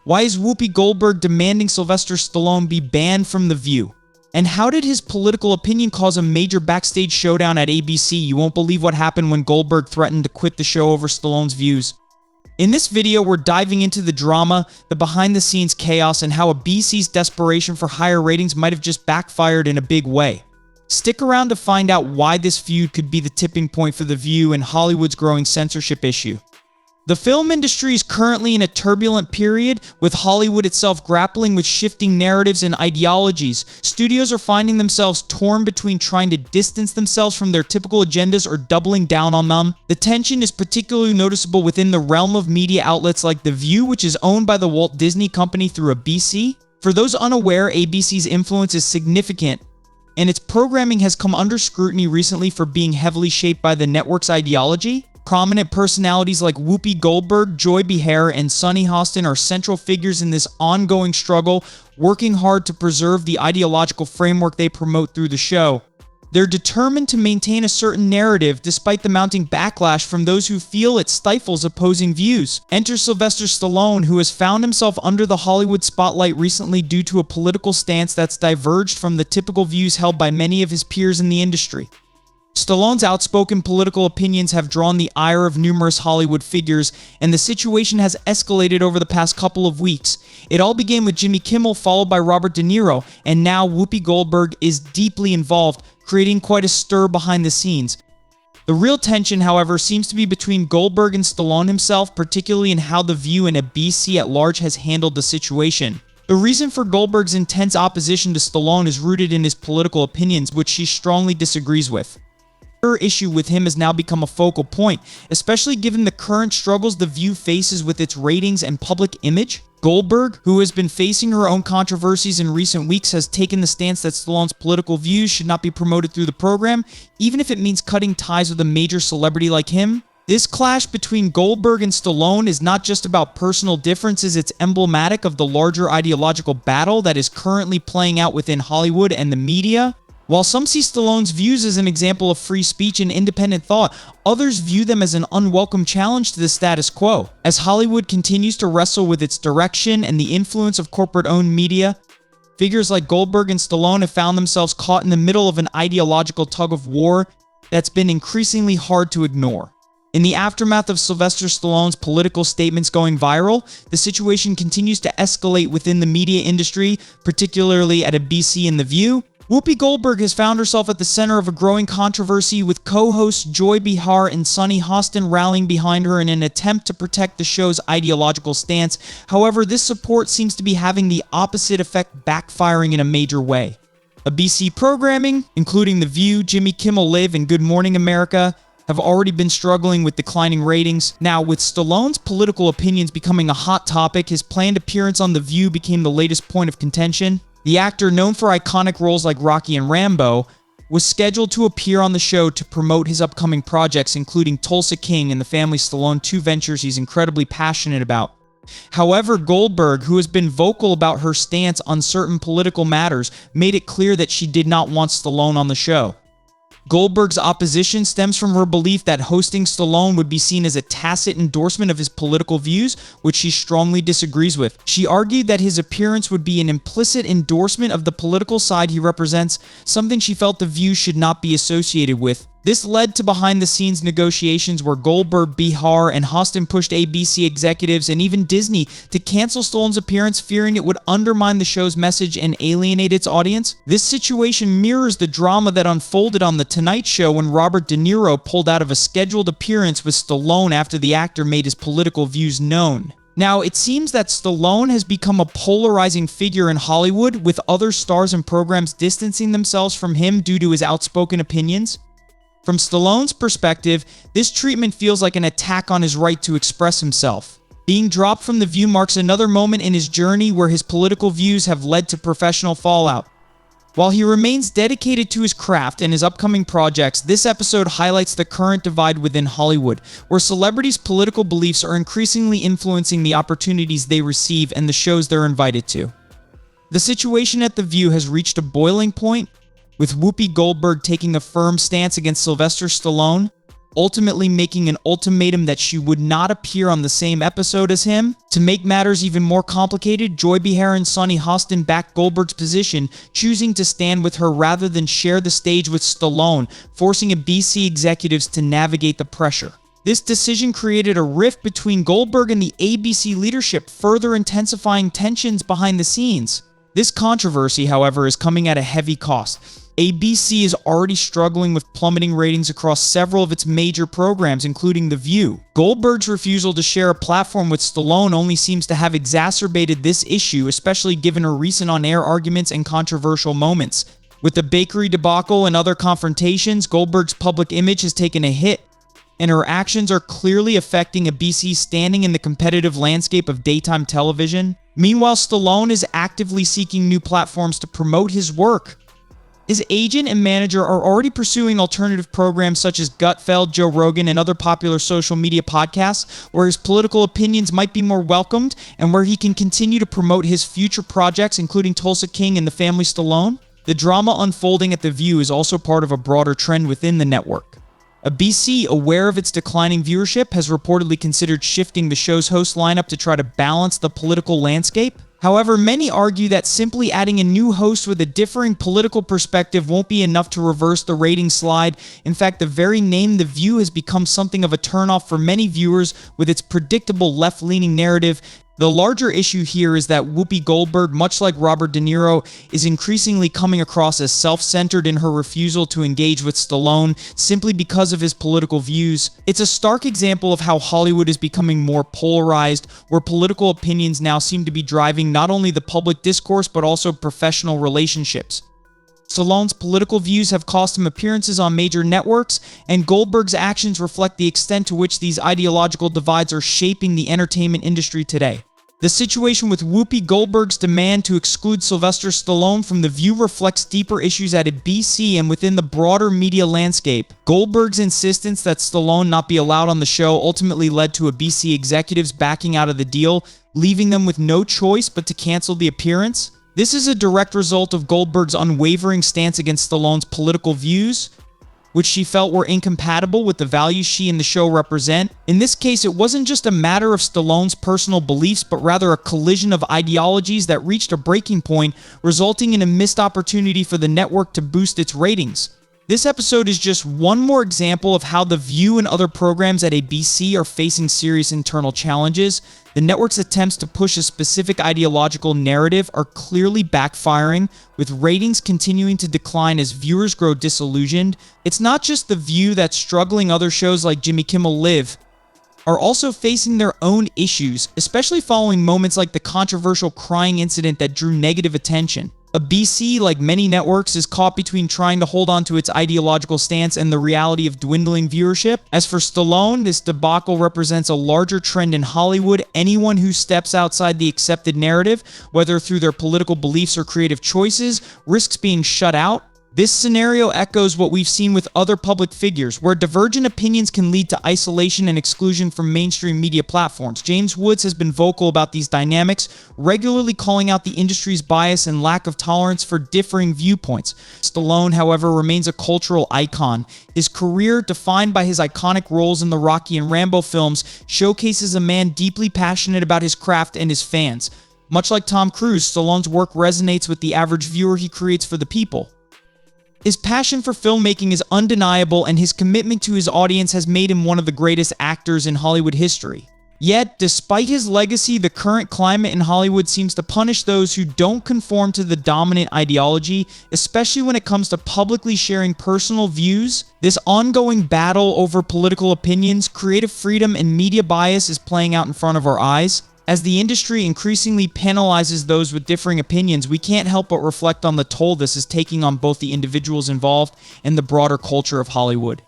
Why is Whoopi Goldberg demanding Sylvester Stallone be banned from The View? And how did his political opinion cause a major backstage showdown at ABC? You won't believe what happened when Goldberg threatened to quit the show over Stallone's views. In this video, we're diving into the drama, the behind-the-scenes chaos, and how ABC's desperation for higher ratings might have just backfired in a big way. Stick around to find out why this feud could be the tipping point for The View and Hollywood's growing censorship issue. The film industry is currently in a turbulent period, with Hollywood itself grappling with shifting narratives and ideologies. Studios are finding themselves torn between trying to distance themselves from their typical agendas or doubling down on them. The tension is particularly noticeable within the realm of media outlets like The View, which is owned by the Walt Disney Company through ABC. For those unaware, ABC's influence is significant, and its programming has come under scrutiny recently for being heavily shaped by the network's ideology. Prominent personalities like Whoopi Goldberg, Joy Behar, and Sunny Hostin are central figures in this ongoing struggle, working hard to preserve the ideological framework they promote through the show. They're determined to maintain a certain narrative despite the mounting backlash from those who feel it stifles opposing views. Enter Sylvester Stallone, who has found himself under the Hollywood spotlight recently due to a political stance that's diverged from the typical views held by many of his peers in the industry. Stallone's outspoken political opinions have drawn the ire of numerous Hollywood figures, and the situation has escalated over the past couple of weeks. It all began with Jimmy Kimmel, followed by Robert De Niro, and now Whoopi Goldberg is deeply involved, creating quite a stir behind the scenes. The real tension, however, seems to be between Goldberg and Stallone himself, particularly in how The View and ABC at large has handled the situation. The reason for Goldberg's intense opposition to Stallone is rooted in his political opinions, which she strongly disagrees with. Her issue with him has now become a focal point, especially given the current struggles The View faces with its ratings and public image. Goldberg, who has been facing her own controversies in recent weeks, has taken the stance that Stallone's political views should not be promoted through the program, even if it means cutting ties with a major celebrity like him. This clash between Goldberg and Stallone is not just about personal differences, it's emblematic of the larger ideological battle that is currently playing out within Hollywood and the media. While some see Stallone's views as an example of free speech and independent thought, others view them as an unwelcome challenge to the status quo. As Hollywood continues to wrestle with its direction and the influence of corporate-owned media, figures like Goldberg and Stallone have found themselves caught in the middle of an ideological tug-of-war that's been increasingly hard to ignore. In the aftermath of Sylvester Stallone's political statements going viral, the situation continues to escalate within the media industry, particularly at ABC and The View. Whoopi Goldberg has found herself at the center of a growing controversy, with co-hosts Joy Behar and Sunny Hostin rallying behind her in an attempt to protect the show's ideological stance. However, this support seems to be having the opposite effect, backfiring in a major way. ABC programming, including The View, Jimmy Kimmel Live, and Good Morning America, have already been struggling with declining ratings. Now, with Stallone's political opinions becoming a hot topic, his planned appearance on The View became the latest point of contention. The actor, known for iconic roles like Rocky and Rambo, was scheduled to appear on the show to promote his upcoming projects, including Tulsa King and the family Stallone, two ventures he's incredibly passionate about. However, Goldberg, who has been vocal about her stance on certain political matters, made it clear that she did not want Stallone on the show. Goldberg's opposition stems from her belief that hosting Stallone would be seen as a tacit endorsement of his political views, which she strongly disagrees with. She argued that his appearance would be an implicit endorsement of the political side he represents, something she felt The View should not be associated with. This led to behind-the-scenes negotiations where Goldberg, Behar, and Hostin pushed ABC executives and even Disney to cancel Stallone's appearance, fearing it would undermine the show's message and alienate its audience. This situation mirrors the drama that unfolded on The Tonight Show when Robert De Niro pulled out of a scheduled appearance with Stallone after the actor made his political views known. Now, it seems that Stallone has become a polarizing figure in Hollywood, with other stars and programs distancing themselves from him due to his outspoken opinions. From Stallone's perspective, this treatment feels like an attack on his right to express himself. Being dropped from The View marks another moment in his journey where his political views have led to professional fallout. While he remains dedicated to his craft and his upcoming projects, this episode highlights the current divide within Hollywood, where celebrities' political beliefs are increasingly influencing the opportunities they receive and the shows they're invited to. The situation at The View has reached a boiling point, with Whoopi Goldberg taking a firm stance against Sylvester Stallone. ultimately making an ultimatum that she would not appear on the same episode as him. To make matters even more complicated, Joy Behar and Sonny Hostin backed Goldberg's position, choosing to stand with her rather than share the stage with Stallone, forcing BC executives to navigate the pressure. This decision created a rift between Goldberg and the ABC leadership, further intensifying tensions behind the scenes. This controversy, however, is coming at a heavy cost. ABC is already struggling with plummeting ratings across several of its major programs, including The View. Goldberg's refusal to share a platform with Stallone only seems to have exacerbated this issue, especially given her recent on-air arguments and controversial moments. With the bakery debacle and other confrontations, Goldberg's public image has taken a hit, and her actions are clearly affecting ABC's standing in the competitive landscape of daytime television. Meanwhile, Stallone is actively seeking new platforms to promote his work. His agent and manager are already pursuing alternative programs such as Gutfeld, Joe Rogan, and other popular social media podcasts, where his political opinions might be more welcomed and where he can continue to promote his future projects, including Tulsa King and The Family Stallone. The drama unfolding at The View is also part of a broader trend within the network. ABC, aware of its declining viewership, has reportedly considered shifting the show's host lineup to try to balance the political landscape. However, many argue that simply adding a new host with a differing political perspective won't be enough to reverse the ratings slide. In fact, the very name The View has become something of a turnoff for many viewers with its predictable left-leaning narrative. The larger issue here is that Whoopi Goldberg, much like Robert De Niro, is increasingly coming across as self-centered in her refusal to engage with Stallone simply because of his political views. It's a stark example of how Hollywood is becoming more polarized, where political opinions now seem to be driving not only the public discourse but also professional relationships. Stallone's political views have cost him appearances on major networks, and Goldberg's actions reflect the extent to which these ideological divides are shaping the entertainment industry today. The situation with Whoopi Goldberg's demand to exclude Sylvester Stallone from The View reflects deeper issues at ABC and within the broader media landscape. Goldberg's insistence that Stallone not be allowed on the show ultimately led to ABC executives backing out of the deal, leaving them with no choice but to cancel the appearance. This is a direct result of Goldberg's unwavering stance against Stallone's political views, which she felt were incompatible with the values she and the show represent. In this case, it wasn't just a matter of Stallone's personal beliefs, but rather a collision of ideologies that reached a breaking point, resulting in a missed opportunity for the network to boost its ratings. This episode is just one more example of how The View and other programs at ABC are facing serious internal challenges. The network's attempts to push a specific ideological narrative are clearly backfiring, with ratings continuing to decline as viewers grow disillusioned. It's not just The View that's struggling. Other shows like Jimmy Kimmel Live are also facing their own issues, especially following moments like the controversial crying incident that drew negative attention. ABC, like many networks, is caught between trying to hold on to its ideological stance and the reality of dwindling viewership. As for Stallone, this debacle represents a larger trend in Hollywood. Anyone who steps outside the accepted narrative, whether through their political beliefs or creative choices, risks being shut out. This scenario echoes what we've seen with other public figures, where divergent opinions can lead to isolation and exclusion from mainstream media platforms. James Woods has been vocal about these dynamics, regularly calling out the industry's bias and lack of tolerance for differing viewpoints. Stallone, however, remains a cultural icon. His career, defined by his iconic roles in the Rocky and Rambo films, showcases a man deeply passionate about his craft and his fans. Much like Tom Cruise, Stallone's work resonates with the average viewer he creates for the people. His passion for filmmaking is undeniable, and his commitment to his audience has made him one of the greatest actors in Hollywood history. Yet, despite his legacy, the current climate in Hollywood seems to punish those who don't conform to the dominant ideology, especially when it comes to publicly sharing personal views. This ongoing battle over political opinions, creative freedom, and media bias is playing out in front of our eyes. As the industry increasingly penalizes those with differing opinions, we can't help but reflect on the toll this is taking on both the individuals involved and the broader culture of Hollywood.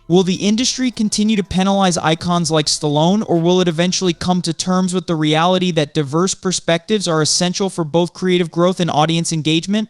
Will the industry continue to penalize icons like Stallone, or will it eventually come to terms with the reality that diverse perspectives are essential for both creative growth and audience engagement?